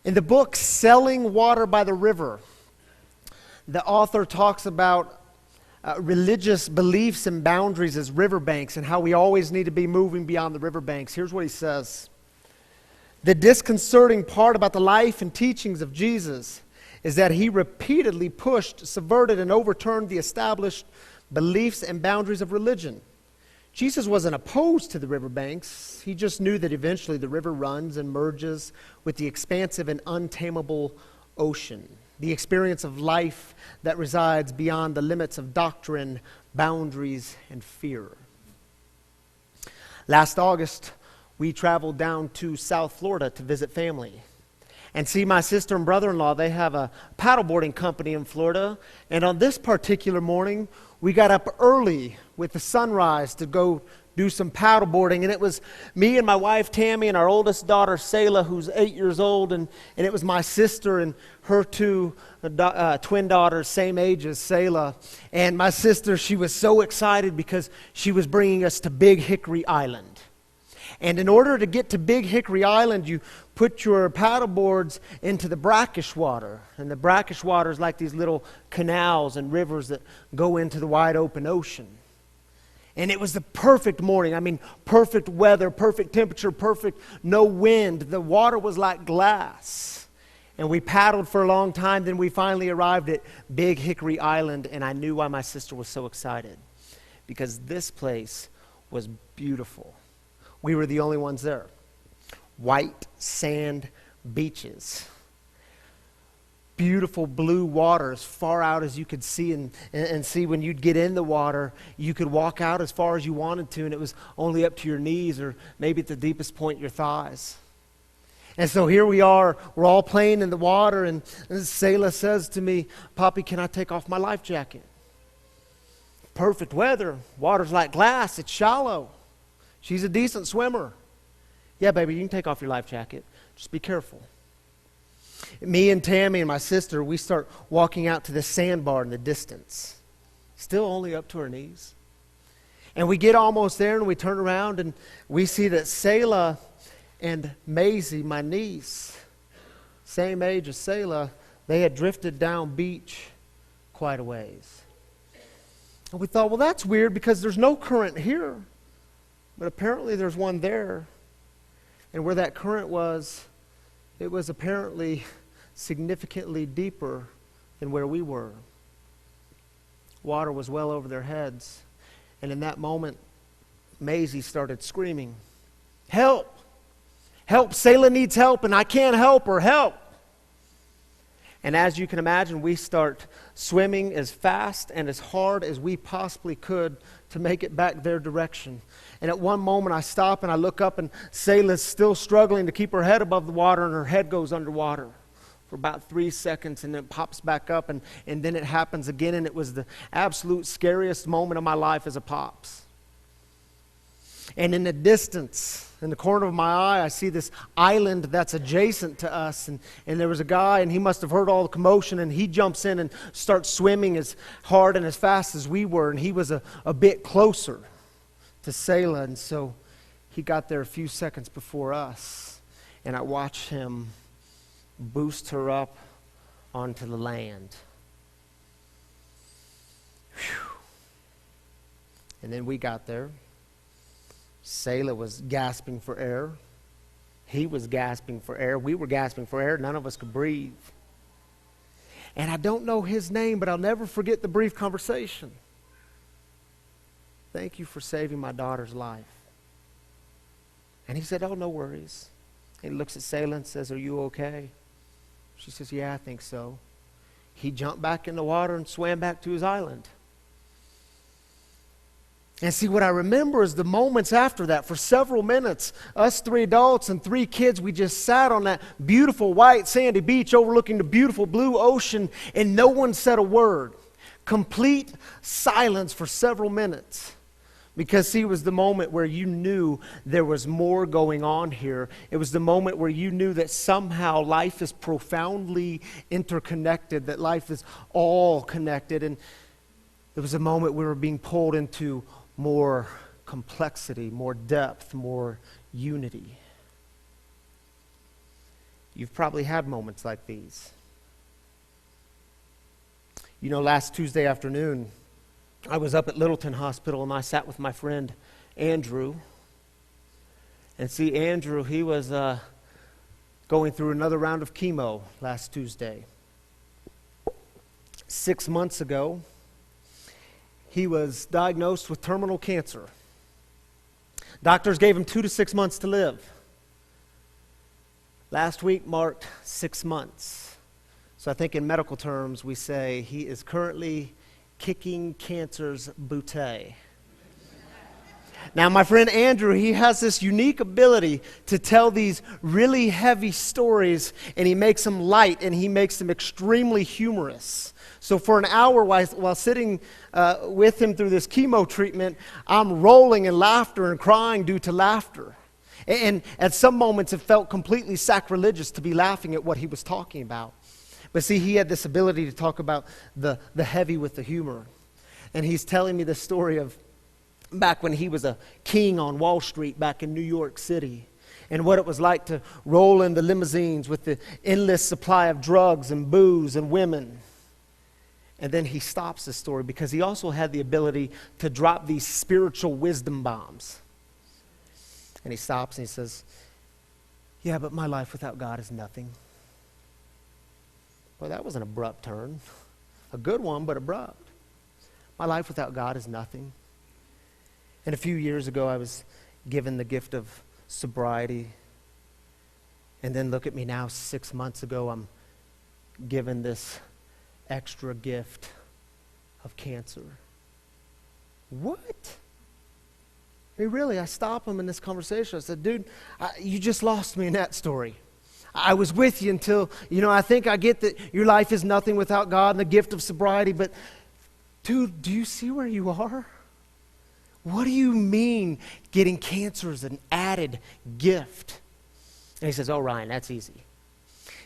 In the book, Selling Water by the River, the author talks about religious beliefs and boundaries as riverbanks and how we always need to be moving beyond the riverbanks. Here's what he says. The disconcerting part about the life and teachings of Jesus is that he repeatedly pushed, subverted, and overturned the established beliefs and boundaries of religion. Jesus wasn't opposed to the riverbanks. He just knew that eventually the river runs and merges with the expansive and untamable ocean, the experience of life that resides beyond the limits of doctrine, boundaries, and fear. Last August, we traveled down to South Florida to visit family and see my sister and brother-in-law. They have a paddleboarding company in Florida, and on this particular morning, we got up early with the sunrise to go do some paddleboarding, and it was me and my wife Tammy and our oldest daughter Selah, who's 8 years old, and it was my sister and her two twin daughters, same age as Selah. And my sister, she was so excited because she was bringing us to Big Hickory Island. And in order to get to Big Hickory Island, you put your paddle boards into the brackish water. And the brackish water is like these little canals and rivers that go into the wide open ocean. And it was the perfect morning. I mean, perfect weather, perfect temperature, perfect, no wind. The water was like glass. And we paddled for a long time. Then we finally arrived at Big Hickory Island. And I knew why my sister was so excited. Because this place was beautiful. We were the only ones there. White sand beaches. Beautiful blue water as far out as you could see. And see, when you'd get in the water, you could walk out as far as you wanted to. And it was only up to your knees or maybe at the deepest point, your thighs. And so here we are. We're all playing in the water. And Selah says to me, "Poppy, can I take off my life jacket?" Perfect weather. Water's like glass. It's shallow. She's a decent swimmer. "Yeah, baby, you can take off your life jacket. Just be careful." Me and Tammy and my sister, we start walking out to the sandbar in the distance. Still only up to our knees. And we get almost there and we turn around and we see that Selah and Maisie, my niece, same age as Selah, they had drifted down beach quite a ways. And we thought, well, that's weird because there's no current here. But apparently there's one there. And where that current was, it was apparently significantly deeper than where we were. Water was well over their heads. And in that moment, Maisie started screaming, "Help! Help! Selah needs help and I can't help her! Help!" And as you can imagine, we start swimming as fast and as hard as we possibly could to make it back their direction. And at one moment I stop and I look up and Selah's still struggling to keep her head above the water, and her head goes underwater for about 3 seconds and then it pops back up and then it happens again, and it was the absolute scariest moment of my life as a pops. And in the distance, in the corner of my eye, I see this island that's adjacent to us. And there was a guy, and he must have heard all the commotion, and he jumps in and starts swimming as hard and as fast as we were. And he was a bit closer to Selah. And so he got there a few seconds before us. And I watched him boost her up onto the land. Whew. And then we got there. Selah was gasping for air. He was gasping for air. We were gasping for air. None of us could breathe. And I don't know his name, but I'll never forget the brief conversation. "Thank you for saving my daughter's life." And he said, "Oh, no worries." And he looks at Selah and says, "Are you okay?" She says, "Yeah, I think so." He jumped back in the water and swam back to his island. And see, what I remember is the moments after that. For several minutes, us 3 adults and 3 kids, we just sat on that beautiful white sandy beach overlooking the beautiful blue ocean, and no one said a word. Complete silence for several minutes. Because, see, it was the moment where you knew there was more going on here. It was the moment where you knew that somehow life is profoundly interconnected, that life is all connected. And it was a moment we were being pulled into more complexity, more depth, more unity. You've probably had moments like these. You know, last Tuesday afternoon, I was up at Littleton Hospital and I sat with my friend Andrew. And see, Andrew, he was going through another round of chemo last Tuesday. 6 months ago, he was diagnosed with terminal cancer. Doctors gave him 2 to 6 months to live. Last week marked 6 months. So I think in medical terms we say he is currently kicking cancer's booty. Now my friend Andrew, he has this unique ability to tell these really heavy stories, and he makes them light and he makes them extremely humorous. So for an hour while sitting with him through this chemo treatment, I'm rolling in laughter and crying due to laughter. And at some moments it felt completely sacrilegious to be laughing at what he was talking about. But see, he had this ability to talk about the heavy with the humor. And he's telling me the story of back when he was a king on Wall Street back in New York City, and what it was like to roll in the limousines with the endless supply of drugs and booze and women. And then he stops the story because he also had the ability to drop these spiritual wisdom bombs. And he stops and he says, "Yeah, but my life without God is nothing." Well, that was an abrupt turn. A good one, but abrupt. My life without God is nothing. And a few years ago, I was given the gift of sobriety. And then look at me now, 6 months ago, I'm given this extra gift of cancer. What? I mean, really, I stopped him in this conversation. I said, "Dude, you just lost me in that story. I was with you until, I think I get that your life is nothing without God and the gift of sobriety, but dude, do you see where you are? What do you mean getting cancer is an added gift?" And he says, "Oh, Ryan, that's easy."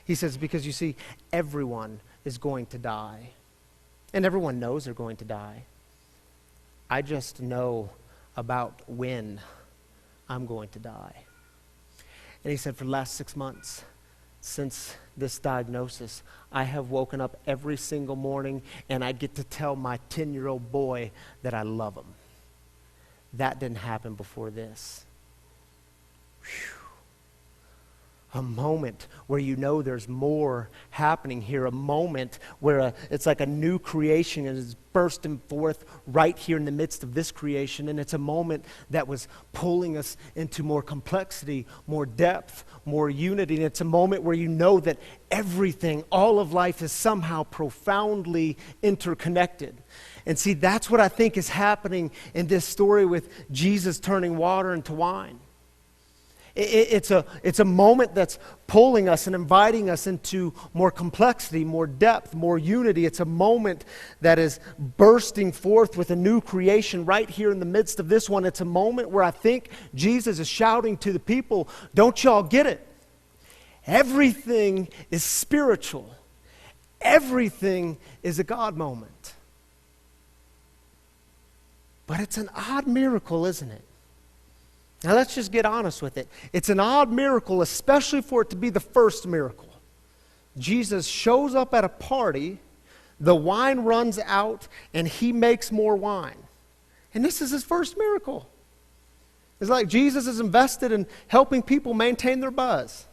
He says, "Because you see, everyone is going to die. And everyone knows they're going to die. I just know about when I'm going to die." And he said, for the last 6 months, since this diagnosis, I have woken up every single morning and I get to tell my 10-year-old boy that I love him. That didn't happen before this. Whew. A moment where you know there's more happening here. A moment where it's like a new creation is bursting forth right here in the midst of this creation. And it's a moment that was pulling us into more complexity, more depth, more unity. And it's a moment where you know that everything, all of life is somehow profoundly interconnected. And see, that's what I think is happening in this story with Jesus turning water into wine. It's a moment that's pulling us and inviting us into more complexity, more depth, more unity. It's a moment that is bursting forth with a new creation right here in the midst of this one. It's a moment where I think Jesus is shouting to the people, "Don't y'all get it? Everything is spiritual. Everything is a God moment." But it's an odd miracle, isn't it? Now let's just get honest with it. It's an odd miracle, especially for it to be the first miracle. Jesus shows up at a party, the wine runs out, and he makes more wine. And this is his first miracle. It's like Jesus is invested in helping people maintain their buzz.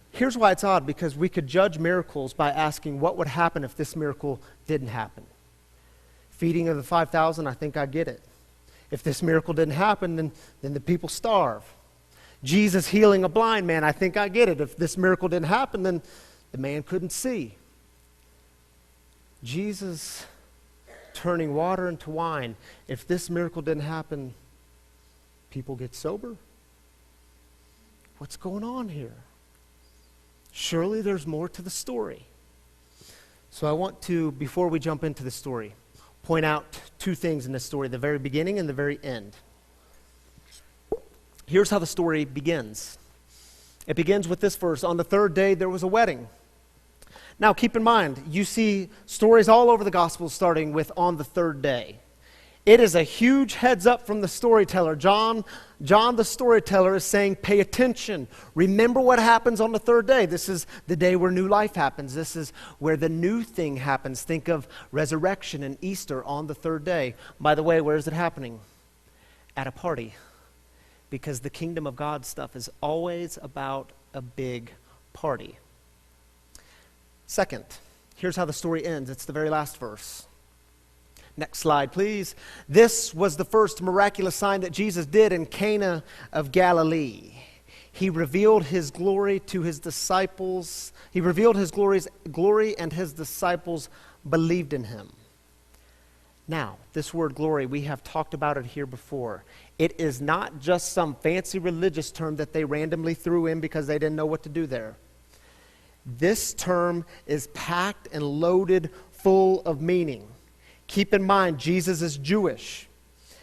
Here's why it's odd, because we could judge miracles by asking what would happen if this miracle didn't happen. Feeding of the 5,000, I think I get it. If this miracle didn't happen, then the people starve. Jesus healing a blind man, I think I get it. If this miracle didn't happen, then the man couldn't see. Jesus turning water into wine, if this miracle didn't happen, people get sober. What's going on here? Surely there's more to the story. So I want to, before we jump into the story, point out two things in this story, the very beginning and the very end. Here's how the story begins. It begins with this verse: "On the third day there was a wedding." Now keep in mind, you see stories all over the Gospels starting with "on the third day." It is a huge heads up from the storyteller. John the storyteller is saying, pay attention. Remember what happens on the third day. This is the day where new life happens. This is where the new thing happens. Think of resurrection and Easter on the third day. By the way, where is it happening? At a party. Because the kingdom of God stuff is always about a big party. Second, here's how the story ends. It's the very last verse. Next slide, please. This was the first miraculous sign that Jesus did in Cana of Galilee. He revealed his glory to his disciples. He revealed his glory, and his disciples believed in him. Now, this word glory, we have talked about it here before. It is not just some fancy religious term that they randomly threw in because they didn't know what to do there. This term is packed and loaded full of meaning. Keep in mind, Jesus is Jewish.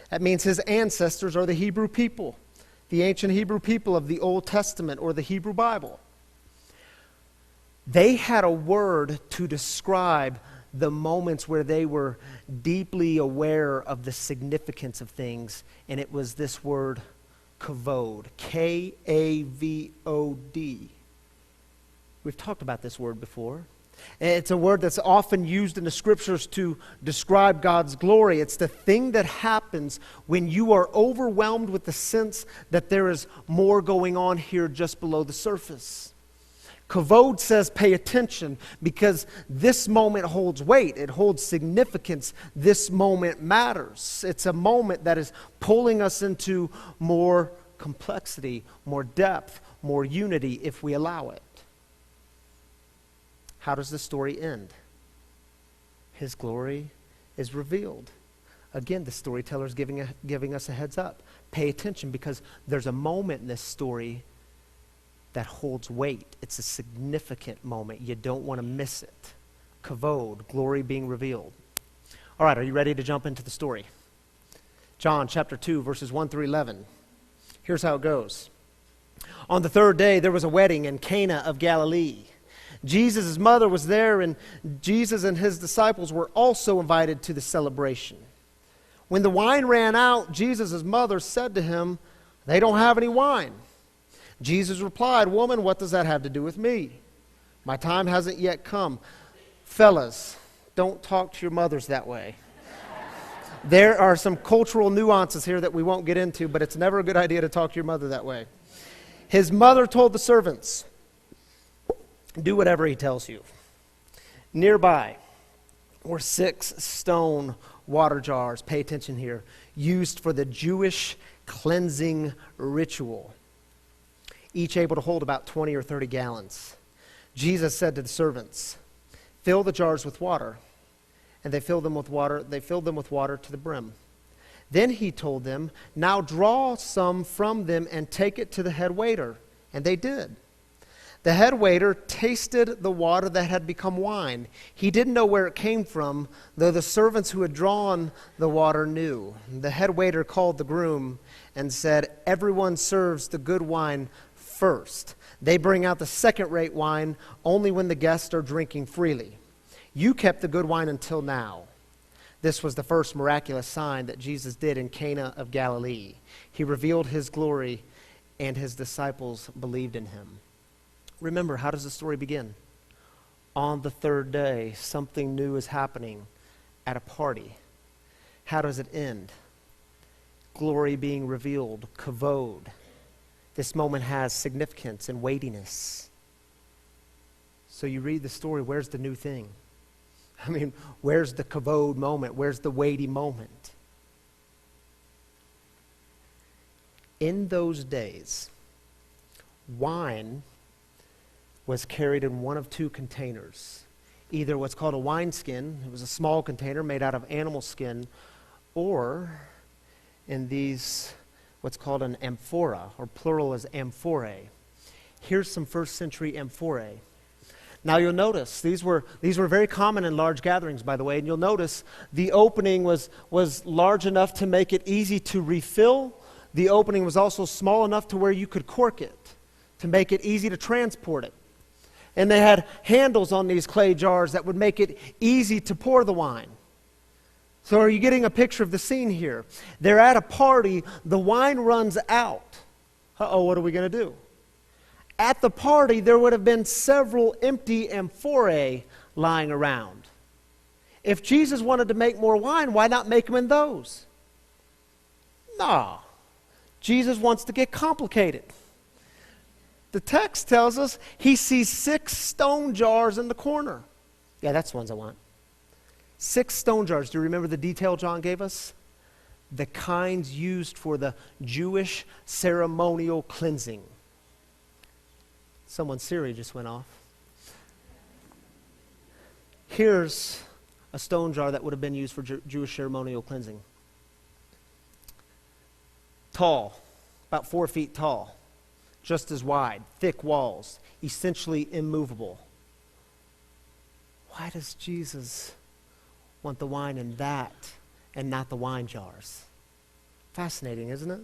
That means his ancestors are the Hebrew people, the ancient Hebrew people of the Old Testament or the Hebrew Bible. They had a word to describe the moments where they were deeply aware of the significance of things, and it was this word, kavod, K-A-V-O-D. We've talked about this word before. It's a word that's often used in the scriptures to describe God's glory. It's the thing that happens when you are overwhelmed with the sense that there is more going on here just below the surface. Kavod says pay attention because this moment holds weight. It holds significance. This moment matters. It's a moment that is pulling us into more complexity, more depth, more unity if we allow it. How does the story end? His glory is revealed. Again, the storyteller is giving us a heads up. Pay attention because there's a moment in this story that holds weight. It's a significant moment. You don't want to miss it. Kavod, glory being revealed. All right, are you ready to jump into the story? John chapter 2, verses 1 through 11. Here's how it goes. On the third day, there was a wedding in Cana of Galilee. Jesus' mother was there, and Jesus and his disciples were also invited to the celebration. When the wine ran out, Jesus' mother said to him, "They don't have any wine." Jesus replied, "Woman, what does that have to do with me? My time hasn't yet come." Fellas, don't talk to your mothers that way. There are some cultural nuances here that we won't get into, but it's never a good idea to talk to your mother that way. His mother told the servants, "Do whatever he tells you." Nearby were 6 stone water jars, pay attention here, used for the Jewish cleansing ritual, each able to hold about 20 or 30 gallons. Jesus said to the servants, "Fill the jars with water." And they filled them with water to the brim. Then he told them, "Now draw some from them and take it to the head waiter." And they did. The head waiter tasted the water that had become wine. He didn't know where it came from, though the servants who had drawn the water knew. The head waiter called the groom and said, "Everyone serves the good wine first. They bring out the second-rate wine only when the guests are drinking freely. You kept the good wine until now." This was the first miraculous sign that Jesus did in Cana of Galilee. He revealed his glory, and his disciples believed in him. Remember, how does the story begin? On the third day, something new is happening at a party. How does it end? Glory being revealed, kavod. This moment has significance and weightiness. So you read the story, where's the new thing? I mean, where's the kavod moment? Where's the weighty moment? In those days, wine was carried in one of 2 containers. Either what's called a wineskin, it was a small container made out of animal skin, or in these, what's called an amphora, or plural is amphorae. Here's some first century amphorae. Now you'll notice, these were very common in large gatherings, by the way, and you'll notice the opening was large enough to make it easy to refill. The opening was also small enough to where you could cork it, to make it easy to transport it. And they had handles on these clay jars that would make it easy to pour the wine. So are you getting a picture of the scene here? They're at a party, the wine runs out. Uh-oh, what are we going to do? At the party, there would have been several empty amphorae lying around. If Jesus wanted to make more wine, why not make them in those? No. Jesus wants to get complicated. The text tells us he sees 6 stone jars in the corner. Yeah, that's the ones I want. 6 stone jars. Do you remember the detail John gave us? The kinds used for the Jewish ceremonial cleansing. Someone's Siri just went off. Here's a stone jar that would have been used for Jewish ceremonial cleansing. Tall, about 4 feet tall, just as wide, thick walls, essentially immovable. Why does Jesus want the wine in that and not the wine jars? Fascinating, isn't it?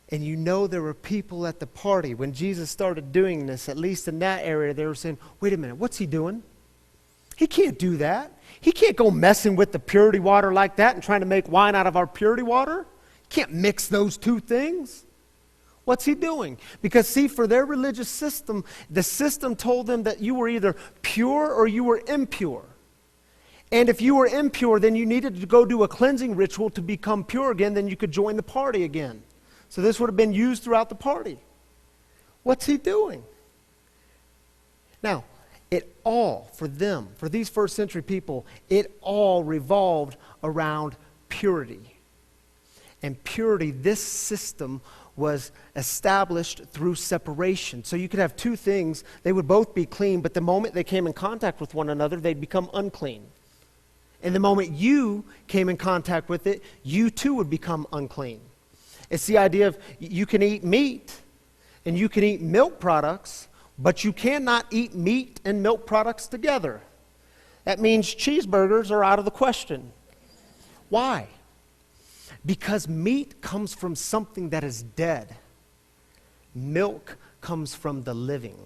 And you know there were people at the party when Jesus started doing this, at least in that area, they were saying, wait a minute, what's he doing? He can't do that. He can't go messing with the purity water like that and trying to make wine out of our purity water. He can't mix those two things. What's he doing? Because see, for their religious system, the system told them that you were either pure or you were impure. And if you were impure, then you needed to go do a cleansing ritual to become pure again, then you could join the party again. So this would have been used throughout the party. What's he doing? Now, it all, for them, for these first century people, it all revolved around purity. And purity, this system was established through separation. So you could have two things. They would both be clean, but the moment they came in contact with one another, they'd become unclean. And the moment you came in contact with it, you too would become unclean. It's the idea of you can eat meat and you can eat milk products, but you cannot eat meat and milk products together. That means cheeseburgers are out of the question. Why? Because meat comes from something that is dead. Milk comes from the living.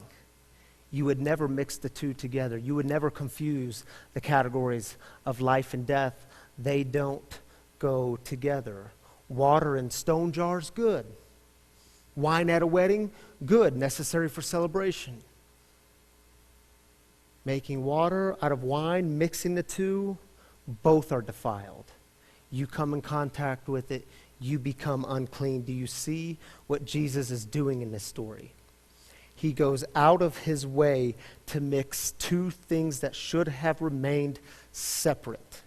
You would never mix the two together. You would never confuse the categories of life and death. They don't go together. Water in stone jars, good. Wine at a wedding, good, necessary for celebration. Making water out of wine, mixing the two, both are defiled. You come in contact with it, you become unclean. Do you see what Jesus is doing in this story? He goes out of his way to mix two things that should have remained separate.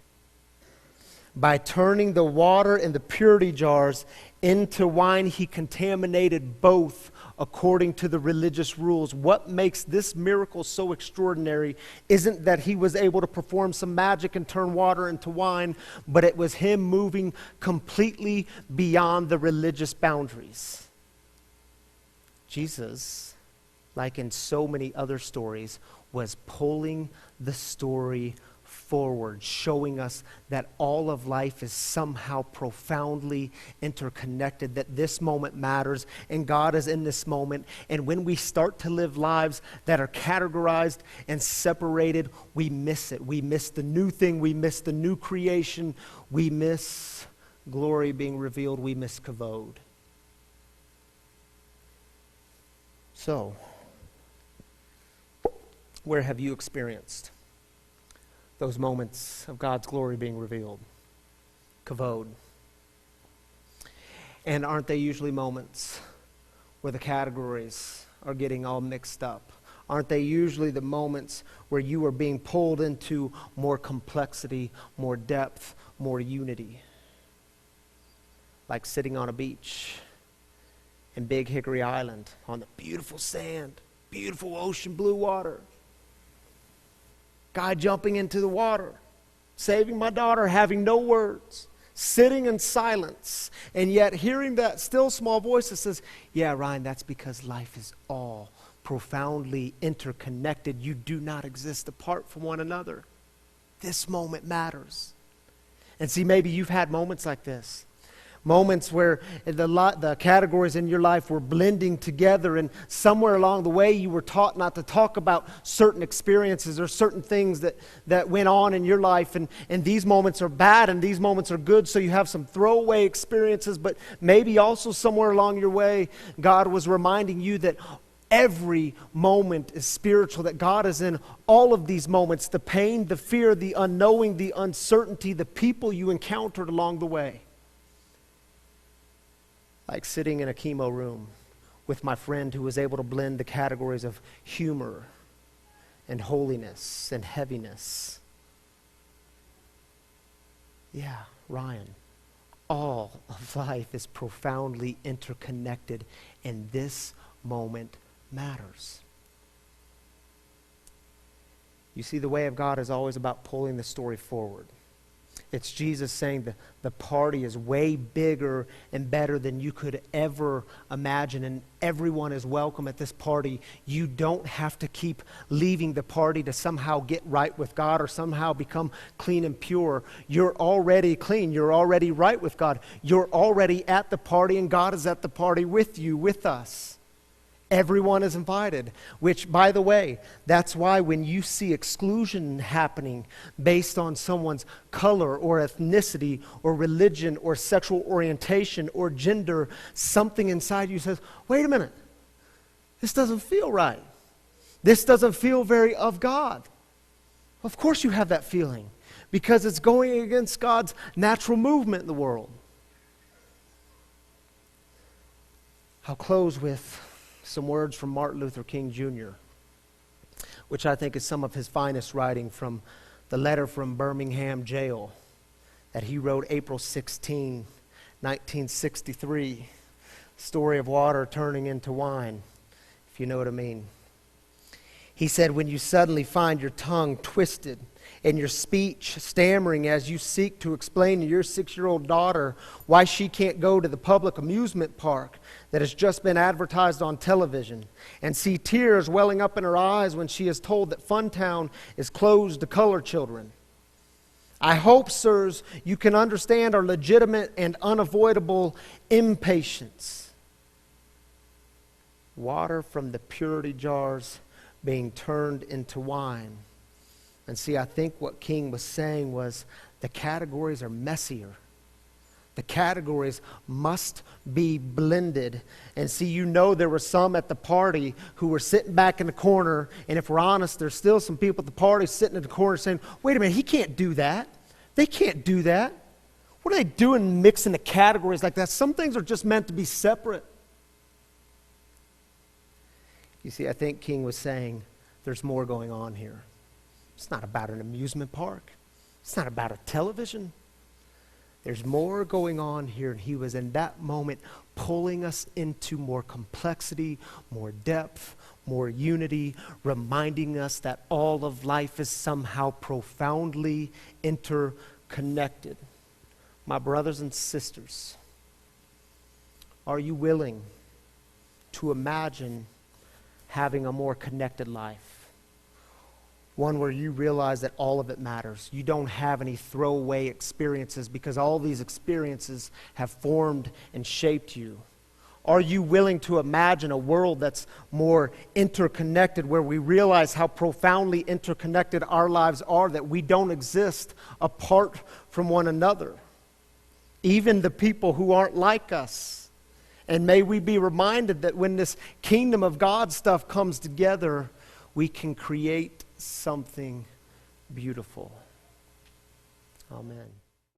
By turning the water in the purity jars into wine, he contaminated both according to the religious rules. What makes this miracle so extraordinary isn't that he was able to perform some magic and turn water into wine, but it was him moving completely beyond the religious boundaries. Jesus, like in so many other stories, was pulling the story forward, showing us that all of life is somehow profoundly interconnected, that this moment matters and God is in this moment. And when we start to live lives that are categorized and separated, we miss it. We miss the new thing. We miss the new creation. We miss glory being revealed. We miss kavod. So, where have you experienced those moments of God's glory being revealed? Kavod. And aren't they usually moments where the categories are getting all mixed up? Aren't they usually the moments where you are being pulled into more complexity, more depth, more unity? Like sitting on a beach in Big Hickory Island on the beautiful sand, beautiful ocean blue water. Guy jumping into the water, saving my daughter, having no words, sitting in silence, and yet hearing that still small voice that says, yeah, Ryan, that's because life is all profoundly interconnected. You do not exist apart from one another. This moment matters. And see, maybe you've had moments like this. Moments where the categories in your life were blending together, and somewhere along the way you were taught not to talk about certain experiences or certain things that went on in your life. And these moments are bad and these moments are good, so you have some throwaway experiences. But maybe also somewhere along your way, God was reminding you that every moment is spiritual, that God is in all of these moments, the pain, the fear, the unknowing, the uncertainty, the people you encountered along the way. Like sitting in a chemo room with my friend who was able to blend the categories of humor and holiness and heaviness. Yeah, Ryan, all of life is profoundly interconnected, and this moment matters. You see, the way of God is always about pulling the story forward. It's Jesus saying the party is way bigger and better than you could ever imagine, and everyone is welcome at this party. You don't have to keep leaving the party to somehow get right with God or somehow become clean and pure. You're already clean. You're already right with God. You're already at the party, and God is at the party with you, with us. Everyone is invited, which, by the way, that's why when you see exclusion happening based on someone's color or ethnicity or religion or sexual orientation or gender, something inside you says, wait a minute, this doesn't feel right. This doesn't feel very of God. Of course you have that feeling, because it's going against God's natural movement in the world. I'll close with some words from Martin Luther King Jr., which I think is some of his finest writing, from the letter from Birmingham jail that he wrote April 16, 1963. Story of water turning into wine, if you know what I mean. He said, when you suddenly find your tongue twisted and your speech stammering as you seek to explain to your 6-year-old daughter why she can't go to the public amusement park that has just been advertised on television, and see tears welling up in her eyes when she is told that Funtown is closed to color children. I hope, sirs, you can understand our legitimate and unavoidable impatience. Water from the purity jars being turned into wine. And see, I think what King was saying was the categories are messier. The categories must be blended. And see, you know, there were some at the party who were sitting back in the corner, and if we're honest, there's still some people at the party sitting in the corner saying, wait a minute, he can't do that. They can't do that. What are they doing mixing the categories like that? Some things are just meant to be separate. You see, I think King was saying there's more going on here. It's not about an amusement park. It's not about a television. There's more going on here, and he was in that moment pulling us into more complexity, more depth, more unity, reminding us that all of life is somehow profoundly interconnected. My brothers and sisters, are you willing to imagine having a more connected life? One where you realize that all of it matters. You don't have any throwaway experiences, because all these experiences have formed and shaped you. Are you willing to imagine a world that's more interconnected, where we realize how profoundly interconnected our lives are, that we don't exist apart from one another? Even the people who aren't like us. And may we be reminded that when this kingdom of God stuff comes together, we can create something beautiful. Amen.